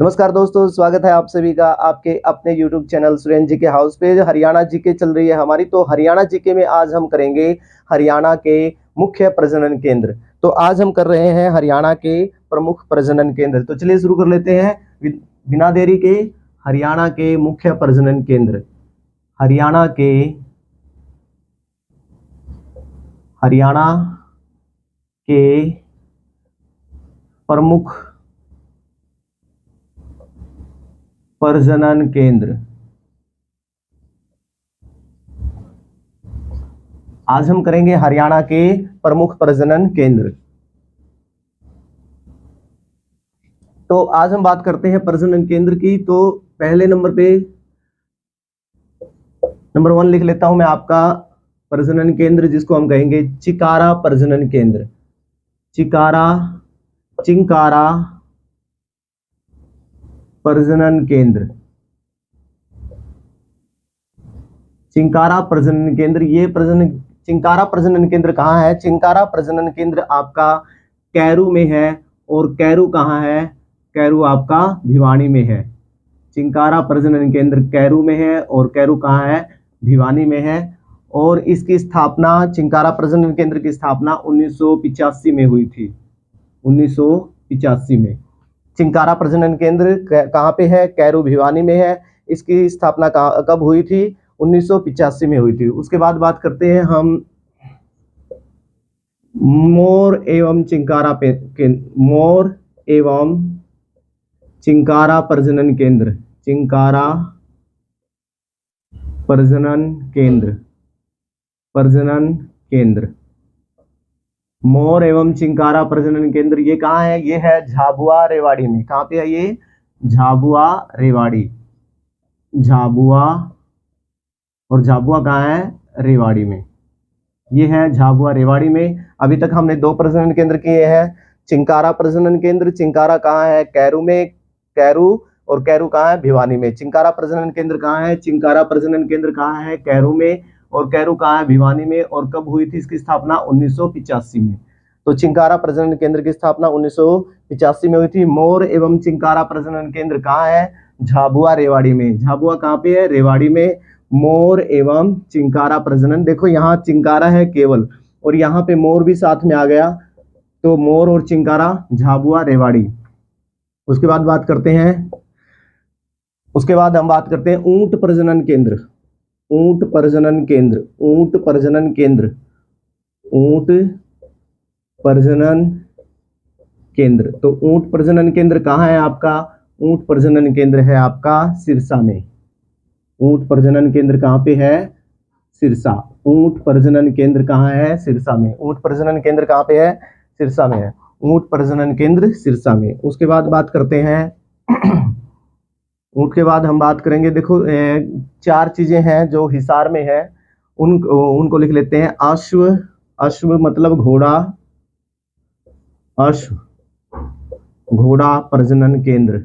नमस्कार दोस्तों, स्वागत है आप सभी का आपके अपने YouTube चैनल सुरेंद्र जी के हाउस पे। हरियाणा जीके चल रही है हमारी, तो हरियाणा जीके में आज हम करेंगे हरियाणा के मुख्य प्रजनन केंद्र। तो आज हम कर रहे हैं हरियाणा के प्रमुख प्रजनन केंद्र। तो चलिए शुरू कर लेते हैं बिना देरी के। हरियाणा के मुख्य प्रजनन केंद्र, हरियाणा के प्रमुख प्रजनन केंद्र। आज हम करेंगे हरियाणा के प्रमुख प्रजनन केंद्र। तो आज हम बात करते हैं प्रजनन केंद्र की। तो पहले नंबर पे नंबर 1 लिख लेता हूं मैं आपका प्रजनन केंद्र, जिसको हम कहेंगे चिकारा प्रजनन केंद्र। चिंकारा प्रजनन केंद्र, चिंकारा प्रजनन केंद्र। ये चिंकारा प्रजनन केंद्र कहाँ है? चिंकारा प्रजनन केंद्र आपका कैरू में है। और कैरू कहाँ है? कैरू आपका भिवानी में है। चिंकारा प्रजनन केंद्र कैरू में है और कैरू कहाँ है? भिवानी में है। और इसकी स्थापना, चिंकारा प्रजनन केंद्र की स्थापना 1985 में हुई थी। 1985 में चिंकारा प्रजनन केंद्र कहाँ पे है? कैरू भिवानी में है। इसकी स्थापना कब हुई थी? 1985 में हुई थी। उसके बाद बात करते हैं हम मोर एवं चिंकारा प्रजनन केंद्र। चिंकारा प्रजनन केंद्र, मोर एवं चिंकारा प्रजनन केंद्र। ये कहाँ है? ये है झाबुआ रेवाड़ी में। कहाँ पे है ये? झाबुआ रेवाड़ी। झाबुआ, और झाबुआ कहाँ है? रेवाड़ी में। ये है झाबुआ रेवाड़ी में। अभी तक हमने 2 प्रजनन केंद्र किए हैं। चिंकारा प्रजनन केंद्र, चिंकारा कहाँ है? कैरू में, कैरू, और कैरू कहाँ है? भिवानी में। चिंकारा प्रजनन केंद्र कहाँ है? चिंकारा प्रजनन केंद्र कहाँ है? कैरू में, और कैरू कहाँ है? भिवानी में। और कब हुई थी इसकी स्थापना? 1985 में। तो चिंकारा प्रजनन केंद्र की स्थापना 1985 में हुई थी। मोर एवं चिंकारा प्रजनन केंद्र कहाँ है? झाबुआ रेवाड़ी में। झाबुआ कहाँ पे है? रेवाड़ी में। मोर एवं चिंकारा प्रजनन, देखो यहाँ चिंकारा है केवल और यहाँ पे मोर भी साथ में आ गया, तो मोर और चिंकारा, झाबुआ रेवाड़ी। उसके बाद हम बात करते हैं ऊंट प्रजनन केंद्र। ऊंट प्रजनन केंद्र, ऊंट प्रजनन केंद्र, ऊंट प्रजनन केंद्र। तो ऊंट प्रजनन केंद्र कहाँ है आपका? ऊंट प्रजनन केंद्र है आपका सिरसा में। ऊंट प्रजनन केंद्र कहाँ पे है? सिरसा। ऊंट प्रजनन केंद्र कहाँ है? सिरसा में। ऊंट प्रजनन केंद्र कहाँ पे है? सिरसा में है। ऊंट प्रजनन केंद्र सिरसा में। उसके बाद बात करते हैं ऊंट के बाद हम बात करेंगे, देखो 4 चीजें हैं जो हिसार में है, उनको लिख लेते हैं। अश्व, अश्व मतलब घोड़ा, अश्व घोड़ा प्रजनन केंद्र।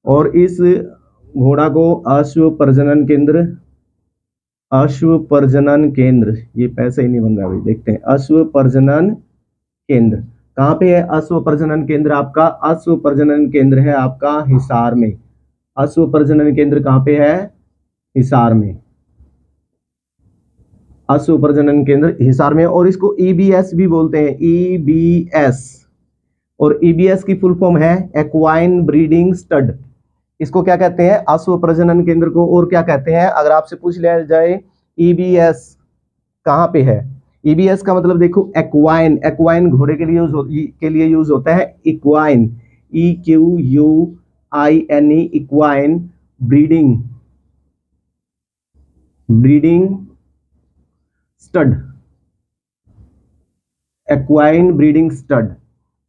और इस घोड़ा को अश्व प्रजनन केंद्र, अश्व प्रजनन केंद्र, ये पैसे ही नहीं बन रहा भाई, देखते हैं। अश्व प्रजनन केंद्र कहाँ पे है? अश्व प्रजनन केंद्र आपका, अश्व प्रजनन केंद्र है आपका हिसार में। अश्व प्रजनन केंद्र कहाँ पे है? हिसार में। अश्व प्रजनन केंद्र हिसार में। और इसको ईबीएस भी बोलते हैं, ईबीएस। और ईबीएस की फुल फॉर्म है एक्वाइन ब्रीडिंग स्टड। इसको क्या कहते हैं? अश्व प्रजनन केंद्र को और क्या कहते हैं? अगर आपसे पूछ लिया जाए ईबीएस कहाँ पे है, ईबीएस का मतलब देखो एक्वाइन, एक्वाइन घोड़े के लिए यूज होता है। Equine, EQUINE, equine breeding stud, equine breeding stud.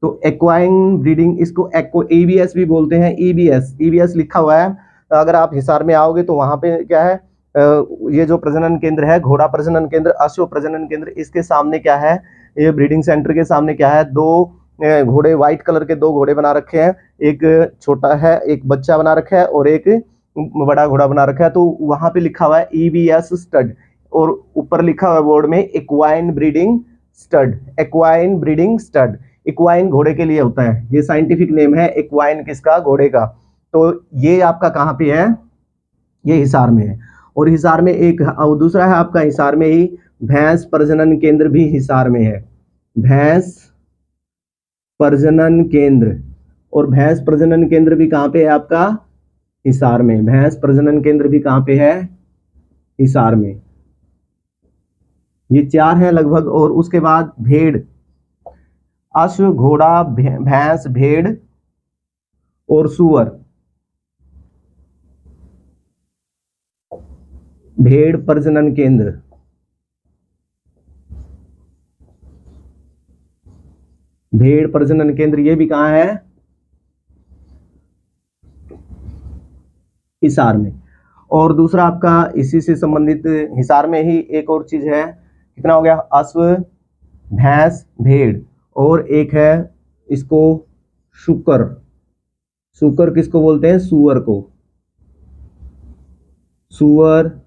तो एक्वाइन ब्रीडिंग, इसको ईबीएस भी बोलते हैं। ईबीएस लिखा हुआ है। अगर आप हिसार में आओगे तो वहां पे क्या है, ये जो प्रजनन केंद्र है, घोड़ा प्रजनन केंद्र, अश्व प्रजनन केंद्र, इसके सामने क्या है? ये ब्रीडिंग सेंटर के सामने क्या है? 2 घोड़े, व्हाइट कलर के 2 घोड़े बना रखे हैं। एक छोटा है, एक बच्चा बना रखा है, और एक बड़ा घोड़ा बना रखा है। तो वहां पे लिखा हुआ है ईबीएस स्टड, और ऊपर लिखा हुआ है बोर्ड में equine breeding stud. Equine breeding stud, equine घोड़े के लिए होता है, ये साइंटिफिक नेम है इक्वाइन, किसका? घोड़े का। तो ये आपका कहाँ पे है, ये हिसार में है। और हिसार में एक और दूसरा है आपका हिसार में ही भैंस प्रजनन केंद्र भी हिसार में है, भैंस प्रजनन केंद्र। और भैंस प्रजनन केंद्र भी कहाँ पे है आपका, हिसार में। भैंस प्रजनन केंद्र भी कहाँ पे है, हिसार में। ये 4 है लगभग। और उसके बाद भेड़, अश्व, घोड़ा, भैंस, भेड़ और सुअर। भेड़ प्रजनन केंद्र, भेड़ प्रजनन केंद्र ये भी कहाँ है, हिसार में। और दूसरा आपका इसी से संबंधित हिसार में ही एक और चीज है, कितना हो गया, अश्व, भैंस, भेड़, और एक है इसको शुकर। शुकर किसको बोलते हैं, सुअर को। सुअर,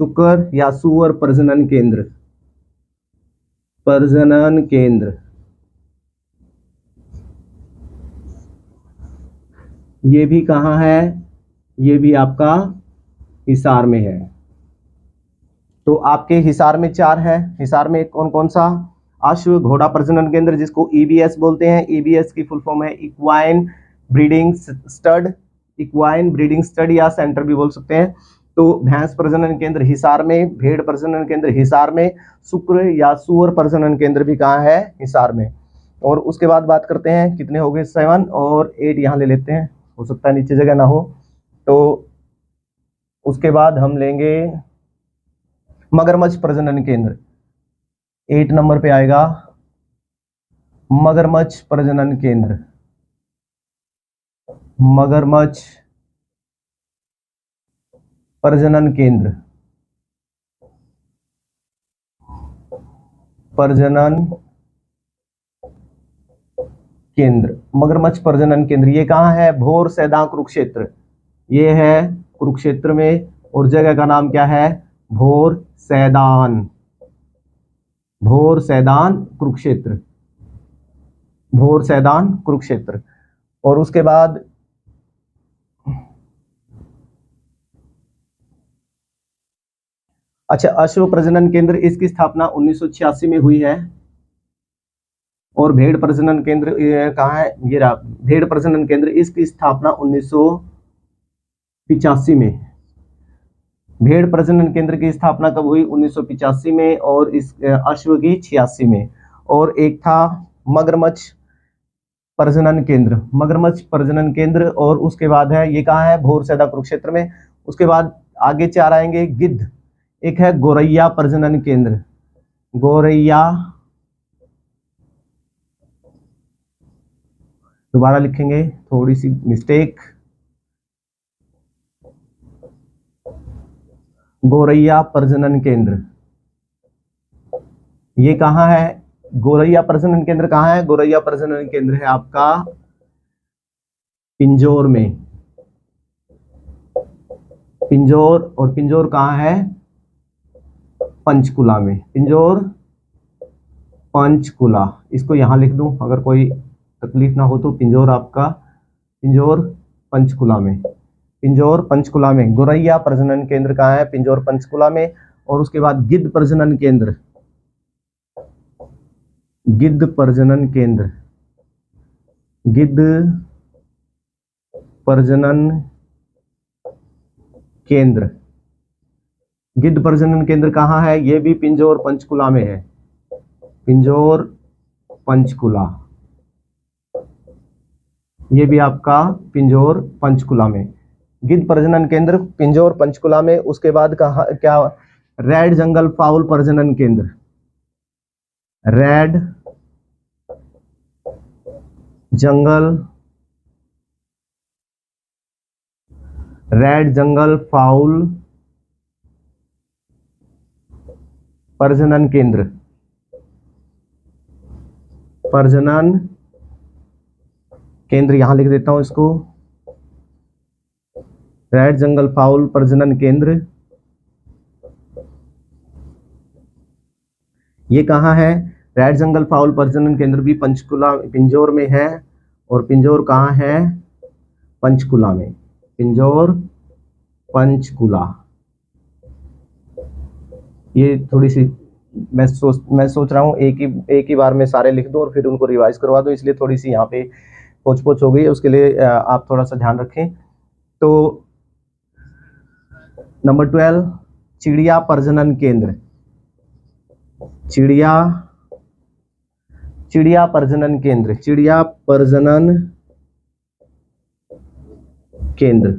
शुकर या सुअर प्रजनन केंद्र, प्रजनन केंद्र। ये भी कहाँ है, ये भी आपका हिसार में है। तो आपके हिसार में 4 है। हिसार में कौन कौन सा, अश्व घोड़ा प्रजनन केंद्र जिसको ईबीएस बोलते हैं, ईबीएस की फुल फॉर्म है equine breeding stud, equine breeding stud या सेंटर भी बोल सकते हैं। तो भैंस प्रजनन केंद्र हिसार में, भेड़ प्रजनन केंद्र हिसार में, शुक्र या सुअर प्रजनन केंद्र भी कहाँ है, हिसार में। और उसके बाद बात करते हैं, कितने हो गए, 7 और 8 यहाँ ले लेते हैं, हो सकता है नीचे जगह ना हो। तो उसके बाद हम लेंगे मगरमच्छ प्रजनन केंद्र, 8 नंबर पे आएगा मगरमच्छ प्रजनन केंद्र। मगरमच्छ प्रजनन केंद्र, प्रजनन केंद्र, मगरमच्छ प्रजनन केंद्र ये कहाँ है, भोर सैदा कुरुक्षेत्र, ये है कुरुक्षेत्र में। और जगह का नाम क्या है, भोर सैदान, भोर सैदान कुरुक्षेत्र, भोर सैदान कुरुक्षेत्र। और उसके बाद अच्छा, अश्व प्रजनन केंद्र इसकी स्थापना 1986 में हुई है। और भेड़ प्रजनन केंद्र कहाँ है, ये रहा, भेड़ प्रजनन केंद्र इसकी स्थापना 1985 में। भेड़ प्रजनन केंद्र की स्थापना कब हुई, 1985 में। और इस अश्व की 86 में। और एक था मगरमच्छ प्रजनन केंद्र, मगरमच्छ प्रजनन केंद्र। और उसके बाद है, ये कहाँ है, भोर सैदा कुरुक्षेत्र में। उसके बाद आगे 4 आएंगे, गिद्ध, एक है गोरैया प्रजनन केंद्र, गोरैया, दोबारा लिखेंगे, थोड़ी सी मिस्टेक, गोरैया प्रजनन केंद्र ये कहाँ है, गोरैया प्रजनन केंद्र कहाँ है, गोरैया प्रजनन केंद्र है आपका पिंजौर में, पिंजौर। और पिंजौर कहाँ है, पंचकुला में, पिंजौर पंचकुला। इसको यहां लिख दूं अगर कोई तकलीफ ना हो तो, पिंजौर आपका, पिंजौर पंचकुला में, पिंजौर पंचकुला में गोरैया प्रजनन केंद्र कहाँ है, पिंजौर पंचकुला में। और उसके बाद गिद्ध प्रजनन केंद्र, गिद्ध प्रजनन केंद्र, गिद्ध प्रजनन केंद्र, गिद्ध प्रजनन केंद्र कहाँ है, ये भी पिंजौर पंचकुला में है, पिंजौर पंचकुला, ये भी आपका पिंजौर पंचकुला में, गिद्ध प्रजनन केंद्र पिंजौर पंचकुला में। उसके बाद कहा क्या, रेड जंगल फाउल प्रजनन केंद्र, रेड जंगल, रेड जंगल फाउल प्रजनन केंद्र, प्रजनन केंद्र यहां लिख देता हूं इसको, रेड जंगल फाउल प्रजनन केंद्र ये कहाँ है, रेड जंगल फाउल प्रजनन केंद्र भी पंचकुला पिंजौर में है। और पिंजौर कहाँ है, पंचकुला में, पिंजौर पंचकुला। ये थोड़ी सी मैं सोच रहा हूँ एक ही बार में सारे लिख दूं और फिर उनको रिवाइज करवा दूं, इसलिए थोड़ी सी यहाँ पे पोच हो गई है, उसके लिए आप थोड़ा सा ध्यान रखें। तो नंबर 12 चिड़िया प्रजनन केंद्र, चिड़िया प्रजनन केंद्र, चिड़िया प्रजनन केंद्र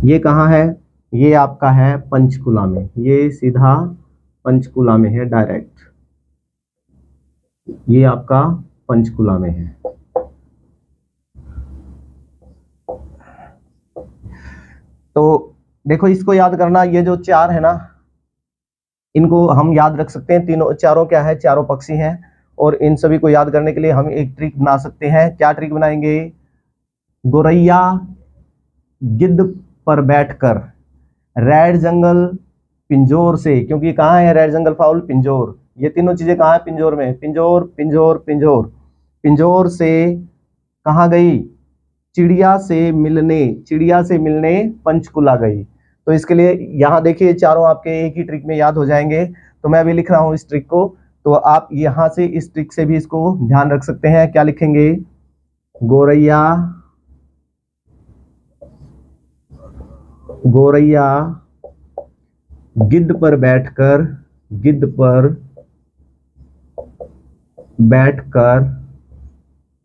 ये कहाँ है? ये आपका है पंचकुला में, ये सीधा पंचकुला में है डायरेक्ट, ये आपका पंचकुला में है। तो देखो इसको याद करना, ये जो चार है ना, इनको हम याद रख सकते हैं। तीनों चारों क्या है? चारों पक्षी हैं। और इन सभी को याद करने के लिए हम एक ट्रिक बना सकते हैं। क्या ट्रिक बनाएंगे? गोरैया गिद्ध पर बैठकर रेड जंगल पिंजौर से, क्योंकि कहाँ है रेड जंगल फाउल? पिंजौर। ये तीनों चीजें कहाँ है? पिंजौर में। पिंजौर पिंजौर पिंजौर, पिंजौर से कहाँ गई? चिड़िया से मिलने पंचकुला गई। तो इसके लिए यहाँ देखिए चारों आपके एक ही ट्रिक में याद हो जाएंगे। तो मैं अभी लिख रहा हूं इस ट्रिक को, तो आप यहाँ से इस ट्रिक से भी इसको ध्यान रख सकते हैं। क्या लिखेंगे? गोरैया गिद्ध पर बैठकर रेड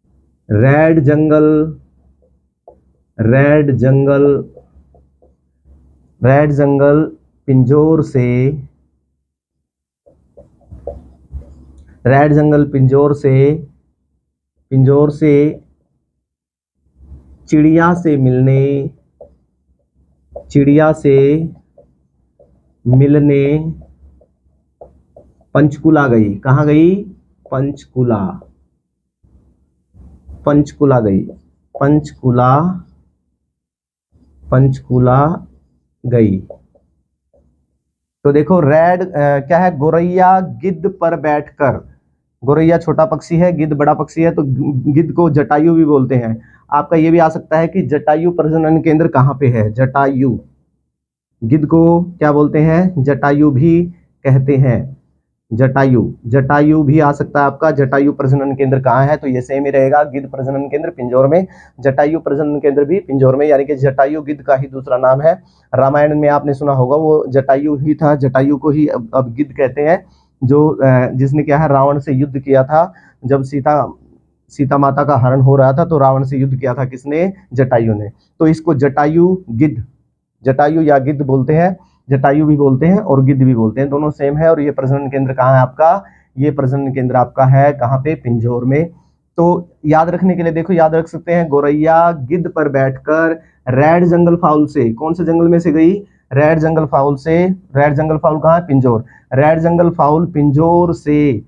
जंगल पिंजौर से चिड़िया से मिलने पंचकुला गई। कहाँ गई? पंचकुला गई। गई। तो देखो रेड क्या है? गोरैया गिद्ध पर बैठकर, गोरैया छोटा पक्षी है, गिद्ध बड़ा पक्षी है, तो गिद्ध को जटायु भी बोलते हैं। आपका ये भी आ सकता है कि जटायु प्रजनन केंद्र कहाँ पे है? जटायु, गिद्ध को क्या बोलते हैं? जटायु भी कहते हैं। जटायु भी आ सकता है आपका। जटायु प्रजनन केंद्र कहाँ है? तो ये सेम ही रहेगा, गिद्ध प्रजनन केंद्र पिंजौर में, जटायु प्रजनन केंद्र भी पिंजौर में, यानी कि जटायु गिद्ध का ही दूसरा नाम है। रामायण में आपने सुना होगा वो जटायु ही था, जटायु को ही अब गिद्ध कहते हैं। जो जिसने क्या है रावण से युद्ध किया था, जब सीता माता का हरण हो रहा था तो रावण से युद्ध किया था किसने? जटायु ने। तो इसको जटायु या गिद्ध बोलते हैं, जटायु भी बोलते हैं और गिद्ध भी बोलते हैं, दोनों सेम है। और ये प्रजनन केंद्र कहाँ है आपका? ये प्रजनन केंद्र आपका है कहाँ पे? पिंजौर में। तो याद रखने के लिए देखो याद रख सकते हैं, गोरैया गिद्ध पर बैठकर रेड जंगल फाउल से, कौन से जंगल में से गई? रेड जंगल फाउल से। रेड जंगल फाउल कहाँ है? पिंजौर। रेड जंगल फाउल पिंजौर से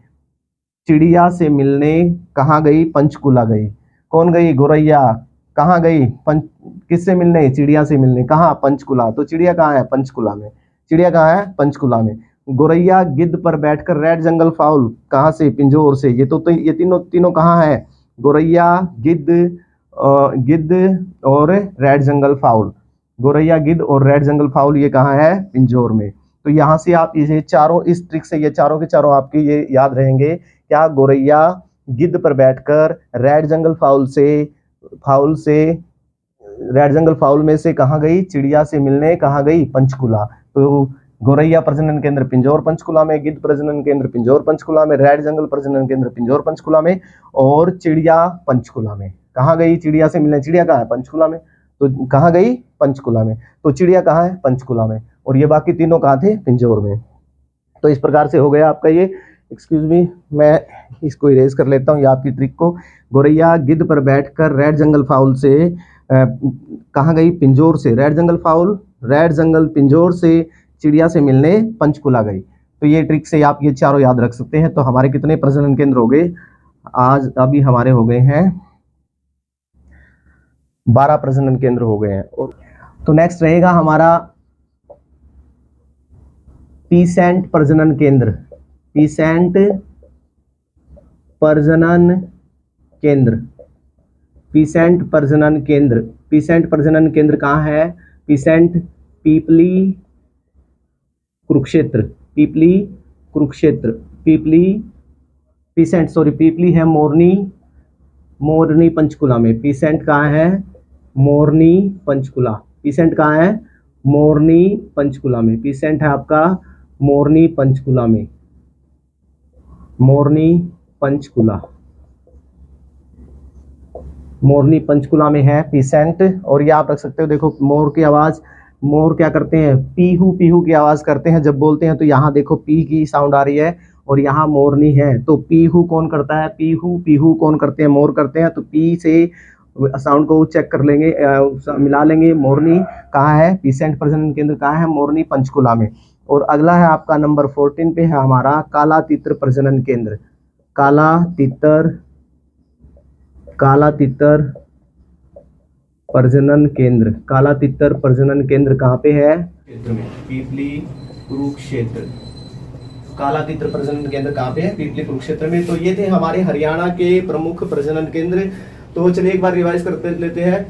चिड़िया से मिलने कहाँ गई? पंचकुला गई। कौन गई? गोरैया। कहाँ गई? किससे मिलने? चिड़िया से मिलने। कहाँ? पंचकुला। तो चिड़िया कहाँ है? पंचकुला में। चिड़िया कहाँ है? पंचकुला में। गोरैया गिद्ध पर बैठकर रेड जंगल फाउल कहाँ से? पिंजौर से। ये ये तीनों कहाँ है? गोरैया, गिद्ध और रेड जंगल फाउल। गोरैया, गिद्ध और रेड जंगल फाउल ये कहाँ है? पिंजौर में। तो यहाँ से आप ये चारों, इस ट्रिक से ये चारों के चारों आपके ये याद रहेंगे। क्या? गोरैया गिद्ध पर बैठकर रेड जंगल फाउल से रेड जंगल फाउल में से कहाँ गई? चिड़िया से मिलने कहाँ गई? पंचकुला। तो गोरैया प्रजनन केंद्र पिंजौर पंचकुला में, गिद्ध प्रजनन केंद्र पिंजौर पंचकुला में, रेड जंगल प्रजनन केंद्र पिंजौर पंचकुला में, और चिड़िया पंचकुला में। कहाँ गई? चिड़िया से मिलने। चिड़िया कहाँ है? पंचकुला में। तो कहाँ गई? पंचकुला में। तो चिड़िया कहाँ है? पंचकुला में। और ये बाकी तीनों कहाँ थे? पिंजौर में। तो इस प्रकार से हो गया आपका ये। एक्सक्यूज मी, मैं इसको इरेज कर लेता हूँ ये आपकी ट्रिक को। गोरैया गिद्ध पर बैठकर रेड जंगल फाउल से कहाँ गई? पिंजौर से। रेड जंगल पिंजौर से चिड़िया से मिलने पंचकुला गई। तो ये ट्रिक से आप ये चारों याद रख सकते हैं। तो हमारे कितने प्रजनन केंद्र हो गए? आज अभी हमारे हो गए हैं 12 प्रजनन केंद्र हो गए हैं। तो नेक्स्ट रहेगा हमारा पीसेंट प्रजनन केंद्र। पीसेंट प्रजनन केंद्र पीसेंट प्रजनन केंद्र, पीसेंट प्रजनन केंद्र कहाँ है? पीसेंट पीपली कुरुक्षेत्र, पीपली कुरुक्षेत्र, पीपली है मोरनी पंचकुला में। पीसेंट कहाँ है? मोरनी पंचकुला। पीसेंट कहाँ है? मोरनी पंचकुला में। पीसेंट है आपका मोरनी पंचकुला में, मोरनी पंचकुला में है पीसेंट। और ये आप रख सकते हो, देखो मोर की आवाज, मोर क्या करते हैं? पीहू पीहू की आवाज करते हैं जब बोलते हैं, तो यहाँ देखो पी की साउंड आ रही है और यहाँ मोरनी है, तो पीहू कौन करता है? पीहू पीहू कौन करते हैं? मोर करते हैं। तो पी से साउंड को चेक कर लेंगे, मिला लेंगे। मोरनी कहाँ है? पीसेंट प्रजनन केंद्र कहाँ है? मोरनी पंचकुला में। और अगला है आपका नंबर 14 पे है हमारा काला तीतर प्रजनन केंद्र। काला तीतर प्रजनन केंद्र, काला तीतर प्रजनन केंद्र कहाँ पे है? क्षेत्र में, पीपली कुरुक्षेत्र। काला तीतर प्रजनन केंद्र कहाँ पे है? पीपली कुरुक्षेत्र में। तो ये थे हमारे हरियाणा के प्रमुख प्रजनन केंद्र। तो चलिए एक बार रिवाइज करते लेते हैं।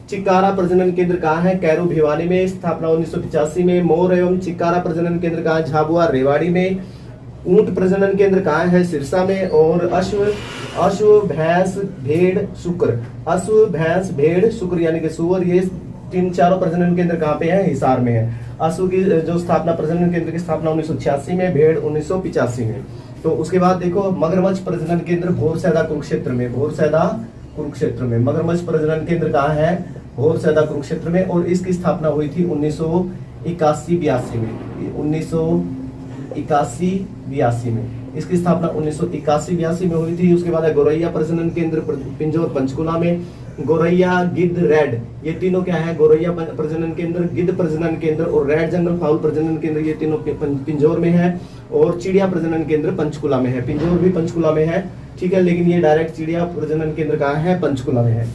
चिकारा प्रजनन केंद्र कहाँ है? कैरो भिवानी में, स्थापना 1985 में। मोर एवं चिकारा प्रजनन केंद्र कहाँ है? झाबुआ रेवाड़ी में। ऊंट प्रजनन केंद्र कहाँ है? सिरसा में। और अश्व भैंस भेड़ शुक्र, अश्व भैंस भेड़ शुक्र यानी कि सुअर, ये चारों प्रजनन केंद्र कहाँ पे है? हिसार में है। अश्व की जो स्थापना, प्रजनन केंद्र की स्थापना 1986 में, भेड़ 1985 में। तो उसके बाद देखो मगरमच्छ प्रजनन केंद्र भोरसैदा कुरुक्षेत्र में, भोरसैदा कुरुक्षेत्र में। मगरमच्छ प्रजनन केंद्र कहाँ है? भोरसैदा कुरुक्षेत्र में। और इसकी स्थापना हुई थी 1981-82 में, 1981-82 में। इसकी स्थापना 1981-82 में हुई थी। उसके बाद है गोरैया प्रजनन केंद्र पिंजौर पंचकुला में। गोरैया, गिद्ध, रेड, ये तीनों क्या है? गोरैया प्रजनन केंद्र, गिद्ध प्रजनन केंद्र और रेड जंगल फाउल प्रजनन केंद्र, ये तीनों पिंजौर में है। और चिड़िया प्रजनन केंद्र पंचकुला में है। पिंजौर भी पंचकुला में है, ठीक है, लेकिन ये डायरेक्ट चिड़िया प्रजनन केंद्र कहाँ है? पंचकुला में है।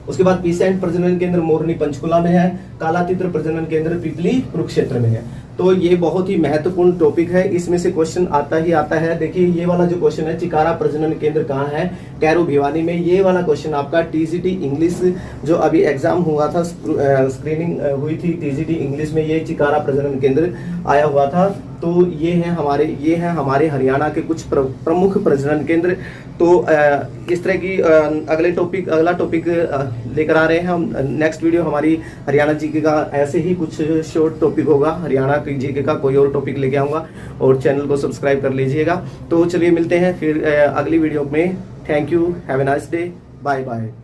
उसके बाद पीसेंट प्रजनन केंद्र मोरनी पंचकुला में है। काला तीतर प्रजनन केंद्र पीपली कुरुक्षेत्र में है। तो ये बहुत ही महत्वपूर्ण टॉपिक है, इसमें से क्वेश्चन आता ही आता है। देखिए ये वाला जो क्वेश्चन है, चिकारा प्रजनन केंद्र कहाँ है? कैरो भिवानी में। ये वाला क्वेश्चन आपका टीजीटी इंग्लिश जो अभी एग्जाम हुआ था, स्क्रीनिंग हुई थी टीजीटी इंग्लिश में, ये चिकारा प्रजनन केंद्र आया हुआ था। तो ये है हमारे हरियाणा के कुछ प्रमुख प्रजनन केंद्र। तो इस तरह की अगला टॉपिक लेकर आ रहे हैं हम। नेक्स्ट वीडियो हमारी हरियाणा जीके का ऐसे ही कुछ शॉर्ट टॉपिक होगा, हरियाणा की जीके का कोई और टॉपिक लेके आऊँगा। और चैनल को सब्सक्राइब कर लीजिएगा। तो चलिए मिलते हैं फिर अगली वीडियो में। Thank you, have a nice day, bye bye.